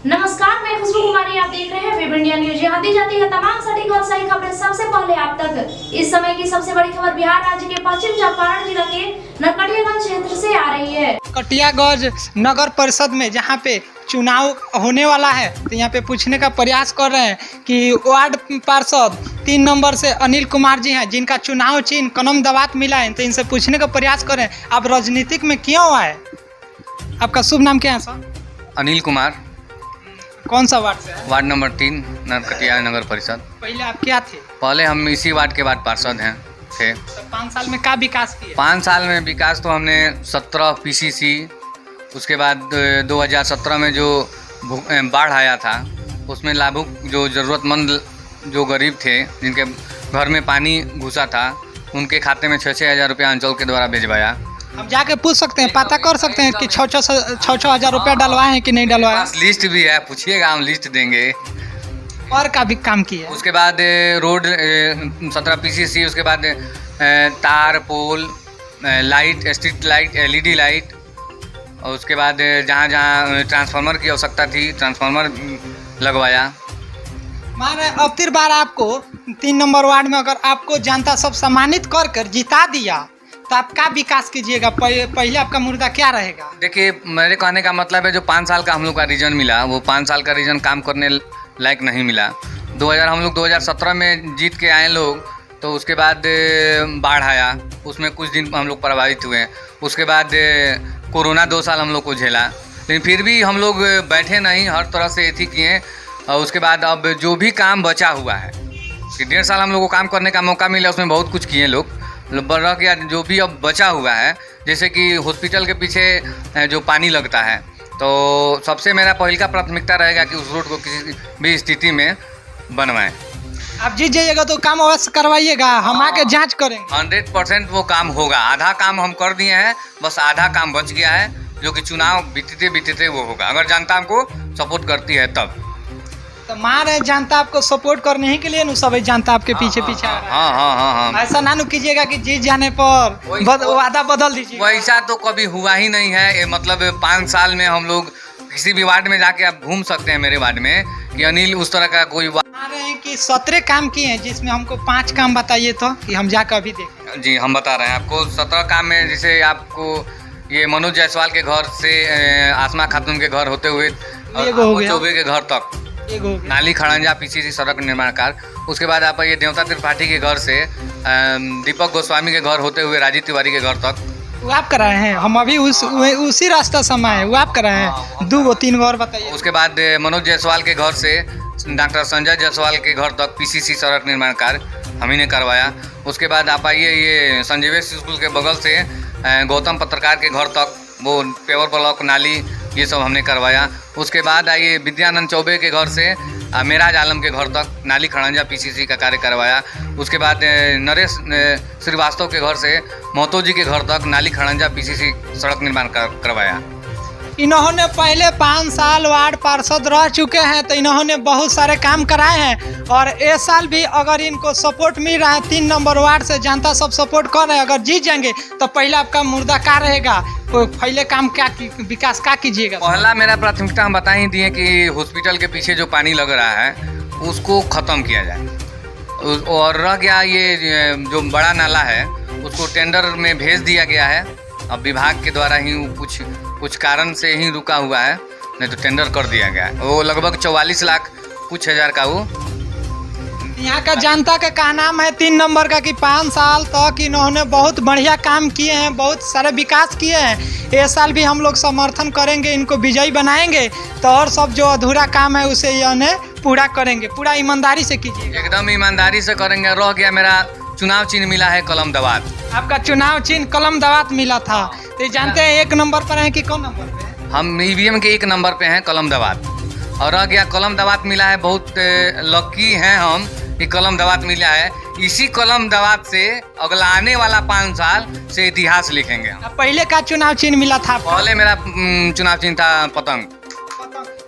नमस्कार, मैं खुशबू कुमारी। आप देख रहे हैं वेब इंडिया न्यूज। यहाँ दी जाती है तमाम सटीक और सही खबरें सबसे पहले आप तक। इस समय की सबसे बड़ी खबर बिहार राज्य के पश्चिम चंपारण जिला के नरकटियागंज क्षेत्र से आ रही है। कटियागंज नगर परिषद में जहाँ पे चुनाव होने वाला है, तो यहाँ पे पूछने का प्रयास कर रहे हैं कि वार्ड पार्षद 3 नंबर से अनिल कुमार जी हैं, जिनका चुनाव चिन्ह कलम दवात मिला है। तो इनसे पूछने का प्रयास कर रहे हैं, आप राजनीतिक में क्यों आए? आपका शुभ नाम क्या है सर? अनिल कुमार। कौन सा वार्ड से है? वार्ड नंबर 3 नरकटिया नगर परिषद। पहले आप क्या थे? पहले हम इसी वार्ड के वार्ड पार्षद हैं थे। तो 5 साल में क्या विकास किया? 5 साल में विकास तो हमने 17 पीसीसी, उसके बाद 2017 में जो बाढ़ आया था उसमें लाभुक जो ज़रूरतमंद जो गरीब थे, जिनके घर में पानी घुसा था, उनके खाते में 6-6 हज़ार रुपया अंचल के द्वारा भिजवाया। हम जाके पूछ सकते हैं, पता कर सकते हैं कि 6-6 हज़ार रुपया डलवाए हैं कि नहीं डलवाए? लिस्ट भी है, पूछिएगा, हम लिस्ट देंगे। और का भी काम किया? उसके बाद रोड 17 पीसीसी, उसके बाद तार pole, light, street light, LED light, और उसके बाद जहाँ जहाँ ट्रांसफार्मर की आवश्यकता थी ट्रांसफार्मर लगवाया। माने अब तिर बार आपको 3 नंबर वार्ड में अगर आपको जनता सब सम्मानित कर जिता दिया तो आप क्या विकास कीजिएगा? पहले आपका मुद्दा क्या रहेगा? देखिए, मेरे कहने का मतलब है जो 5 साल का हम लोग का रीजन मिला, वो 5 साल का रीजन काम करने लायक नहीं मिला। हम लोग 2017 में जीत के आए लोग, तो उसके बाद बाढ़ आया, उसमें कुछ दिन हम लोग प्रभावित हुए। उसके बाद कोरोना 2 साल हम लोग को झेला, लेकिन फिर भी हम लोग बैठे नहीं, हर तरह से एथी किए। और उसके बाद अब जो भी काम बचा हुआ है कि 1.5 साल हम लोग को काम करने का मौका मिला, उसमें बहुत कुछ किए लोग। बढ़ गया जो भी अब बचा हुआ है, जैसे कि हॉस्पिटल के पीछे जो पानी लगता है, तो सबसे मेरा पहले का प्राथमिकता रहेगा कि उस रोड को किसी भी स्थिति में बनवाएं। आप जीत जाइएगा तो काम अवश्य करवाइएगा, हम आके जांच करेंगे। 100% वो काम होगा। आधा काम हम कर दिए हैं, बस आधा काम बच गया है, जो कि चुनाव बीतते वो होगा, अगर जनता हमको सपोर्ट करती है तब। तो मान रहे जनता आपको सपोर्ट करने ही के लिए न सब जनता आपके पीछे पीछे आ रहा है। हाँ। ऐसा ना कीजिएगा कि जीत जाने पर वादा बदल दीजिए। वैसा तो कभी हुआ ही नहीं है। ये मतलब 5 साल में हम लोग किसी भी वार्ड में जाके आप घूम सकते हैं मेरे वार्ड में, कि अनिल उस तरह का कोई रहे हैं कि 17 काम किए हैं, जिसमें हमको 5 काम बताइए तो कि हम जाकर अभी देखें। जी, हम बता रहे हैं आपको 17 काम में। जैसे आपको ये मनोज जायसवाल के घर से आसमा खातून के घर होते हुए चौबे के घर तक, नाली खड़ंजा पीसीसी सड़क निर्माण कार्य। उसके बाद आप ये देवता त्रिपाठी के घर से दीपक गोस्वामी के घर होते हुए राजीव तिवारी के घर तक वो आप कराए हैं। हम अभी उसी रास्ता समय है, वो आप कराए हैं। 2-3 और बताइए। उसके बाद मनोज जायसवाल के घर से डॉक्टर संजय जायसवाल के घर तक पीसीसी सड़क निर्माण कार्य हम ही ने करवाया। उसके बाद आप आइए ये संजीव स्कूल के बगल से गौतम पत्रकार के घर तक वो पेवर ब्लॉक, नाली, ये सब हमने करवाया। उसके बाद आइए विद्यानंद चौबे के घर से मेराज आलम के घर तक नाली खड़ंजा पीसीसी का कार्य करवाया। उसके बाद नरेश श्रीवास्तव के घर से महतो जी के घर तक नाली खड़ंजा पीसीसी सड़क निर्माण करवाया। इन्होंने पहले 5 साल वार्ड पार्षद रह चुके हैं, तो इन्होंने बहुत सारे काम कराए हैं। और इस साल भी अगर इनको सपोर्ट मिल रहा है 3 नंबर वार्ड से, जनता सब सपोर्ट कर रहे हैं, अगर जीत जाएंगे तो पहला आपका मुद्दा क्या रहेगा? पहले काम क्या विकास क्या कीजिएगा? पहला मेरा प्राथमिकता हम बता ही दिए कि हॉस्पिटल के पीछे जो पानी लग रहा है उसको ख़त्म किया जाए। और रह गया ये जो बड़ा नाला है, उसको टेंडर में भेज दिया गया है। अब विभाग के द्वारा ही कुछ कारण से ही रुका हुआ है, नहीं तो टेंडर कर दिया गया है। वो लगभग 44 लाख कुछ हज़ार का वो। यहाँ का जनता का क्या नाम है 3 नंबर का कि 5 साल तक इन्होंने बहुत बढ़िया काम किए हैं, बहुत सारे विकास किए हैं। इस साल भी हम लोग समर्थन करेंगे, इनको विजयी बनाएंगे, तो और सब जो अधूरा काम है उसे इन्हें पूरा करेंगे। पूरा ईमानदारी से कीजिए। एकदम ईमानदारी से करेंगे। रह गया मेरा चुनाव चिन्ह मिला है कलम दवात। आपका चुनाव चिन्ह कलम दवात मिला था, तो जानते हैं 1 नंबर पर है कि कौन नंबर पे है? हम EVM के 1 नंबर पे हैं, कलम दवात। और रह गया कलम दवात मिला है, बहुत लकी हैं हम कि कलम दवात मिला है। इसी कलम दवात से अगला आने वाला 5 साल से इतिहास लिखेंगे हम। पहले का चुनाव चिन्ह मिला था? पहले मेरा चुनाव चिन्ह था पतंग।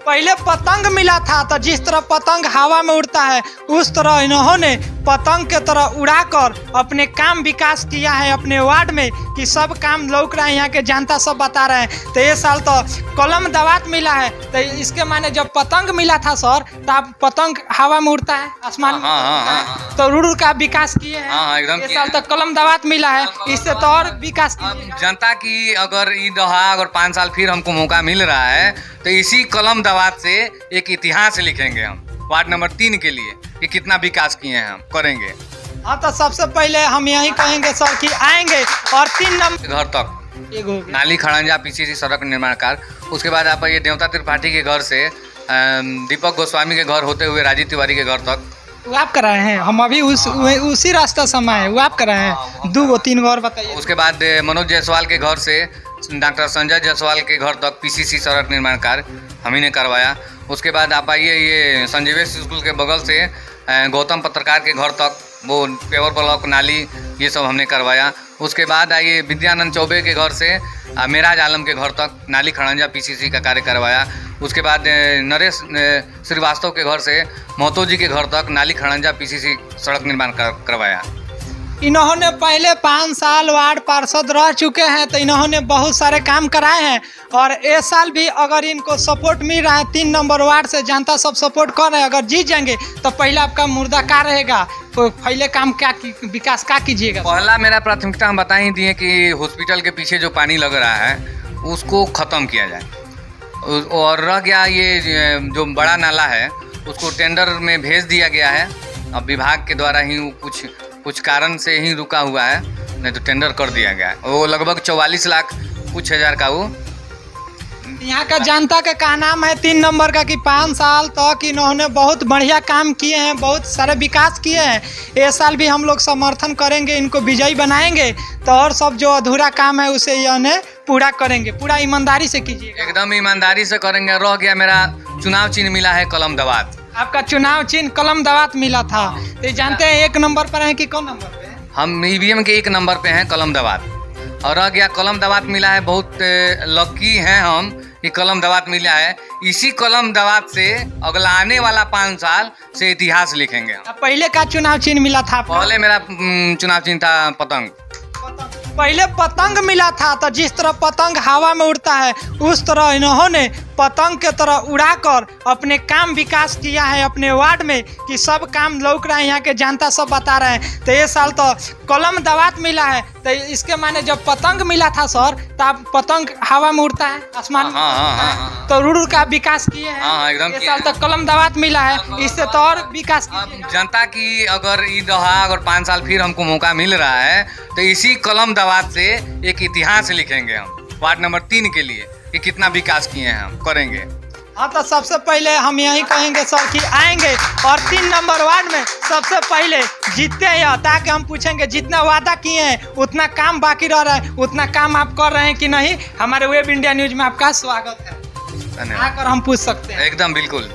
पहले पतंग मिला था, तो जिस तरह पतंग हवा में उड़ता है उस तरह इन्होंने पतंग के तरह उड़ाकर अपने काम विकास किया है अपने वार्ड में कि सब काम लौक रहा है, यहाँ के जनता सब बता रहे हैं। तो ये साल तो कलम दवात मिला है, तो इसके माने जब पतंग मिला था सर तब पतंग हवा में उड़ता है, आसमान में उड़ता है, तो रुड़ का विकास किए हैं। एकदम ये साल तो कलम दवात मिला है, इससे तो और विकास जनता की अगर ईद अगर 5 साल फिर हमको मौका मिल रहा है तो इसी कलम दवात से एक इतिहास लिखेंगे हम वार्ड नंबर 3 के लिए कि कितना विकास किए हैं हम करेंगे। हाँ, तो सबसे पहले हम यही कहेंगे सर कि आएंगे और 3 नंबर घर तक नाली खड़ंजा पीसीसी सड़क निर्माण कार्य, उसके बाद आप ये देवता त्रिपाठी के घर से दीपक गोस्वामी के घर होते हुए राजीव तिवारी के घर तक वो आप कराए हैं। हम अभी उसी रास्ता समय है वो आप कराए हैं। 2-3 और बताइए। उसके बाद मनोज जायसवाल के घर से डॉक्टर संजय जायसवाल के घर तक पीसीसी सड़क निर्माण कार्य हम ही ने करवाया। उसके बाद आप आइए ये संजीवेश स्कूल के बगल से गौतम पत्रकार के घर तक वो पेवर ब्लॉक नाली ये सब हमने करवाया। उसके बाद आइए विद्यानंद चौबे के घर से मेराज आलम के घर तक नाली खड़ंजा पीसीसी का कार्य करवाया। उसके बाद नरेश श्रीवास्तव के घर से महतो जी के घर तक नाली खड़ंजा पीसीसी सड़क निर्माण करवाया। इन्होंने पहले 5 साल वार्ड पार्षद रह चुके हैं, तो इन्होंने बहुत सारे काम कराए हैं और इस साल भी अगर इनको सपोर्ट मिल रहा है 3 नंबर वार्ड से, जनता सब सपोर्ट कर रहे हैं, अगर जीत जाएंगे तो पहले आपका मुर्दा क्या रहेगा, तो पहले काम क्या विकास क्या कीजिएगा? पहला मेरा प्राथमिकता हम बता ही दिए कि हॉस्पिटल के पीछे जो पानी लग रहा है उसको ख़त्म किया जाए। और रह गया ये जो बड़ा नाला है उसको टेंडर में भेज दिया गया है, अब विभाग के द्वारा ही कुछ कारण से ही रुका हुआ है, नहीं तो टेंडर कर दिया गया है। वो लगभग 44 लाख कुछ हज़ार का वो। यहाँ का जनता का कहना है 3 नंबर का कि 5 साल तक इन्होंने बहुत बढ़िया काम किए हैं, बहुत सारे विकास किए हैं। इस साल भी हम लोग समर्थन करेंगे, इनको विजयी बनाएंगे, तो और सब जो अधूरा काम है उसे इन्हें पूरा करेंगे। पूरा ईमानदारी से कीजिएगा। एकदम ईमानदारी से करेंगे। रह गया मेरा चुनाव चिन्ह मिला है कलम दवात। आपका चुनाव चिन्ह कलम दवात मिला था, तो जानते हैं 1 नंबर पर है कि कौन नंबर पे है? हम ईवीएम के 1 नंबर पे हैं कलम दवात। और रह गया कलम दवात मिला है, बहुत लकी हैं हम कि कलम दवात मिला है। इसी कलम दवात से अगला आने वाला 5 साल से इतिहास लिखेंगे हम। पहले का चुनाव चिन्ह मिला था? पहले मेरा चुनाव चिन्ह था पतंग। पहले पतंग मिला था, तो जिस तरह पतंग हवा में उड़ता है उस तरह इन्होंने पतंग के तरह उड़ाकर अपने काम विकास किया है अपने वार्ड में कि सब काम लौक रहा है, यहाँ के जनता सब बता रहे हैं। तो ये साल तो कलम दवात मिला है, तो इसके माने जब पतंग मिला था सर तब पतंग हवा में उड़ता है, आसमान में उड़ता है, तो रुड़ का विकास किए हैं। एकदम। ये साल तो कलम दवात मिला है, इससे तो और विकास। जनता की अगर ईद अगर 5 साल फिर हमको मौका मिल रहा है तो इसी कलम दवात से एक इतिहास लिखेंगे हम वार्ड नंबर 3 के लिए कि कितना विकास किए हैं हम करेंगे। हाँ, तो सबसे पहले हम यही कहेंगे सर कि आएंगे और 3 नंबर वार्ड में सबसे पहले जीतते हैं, ताकि हम पूछेंगे जितना वादा किए हैं उतना काम बाकी रह रहा है, उतना काम आप कर रहे हैं कि नहीं। हमारे वेब इंडिया न्यूज में आपका स्वागत है, आकर हम पूछ सकते हैं। एकदम बिल्कुल।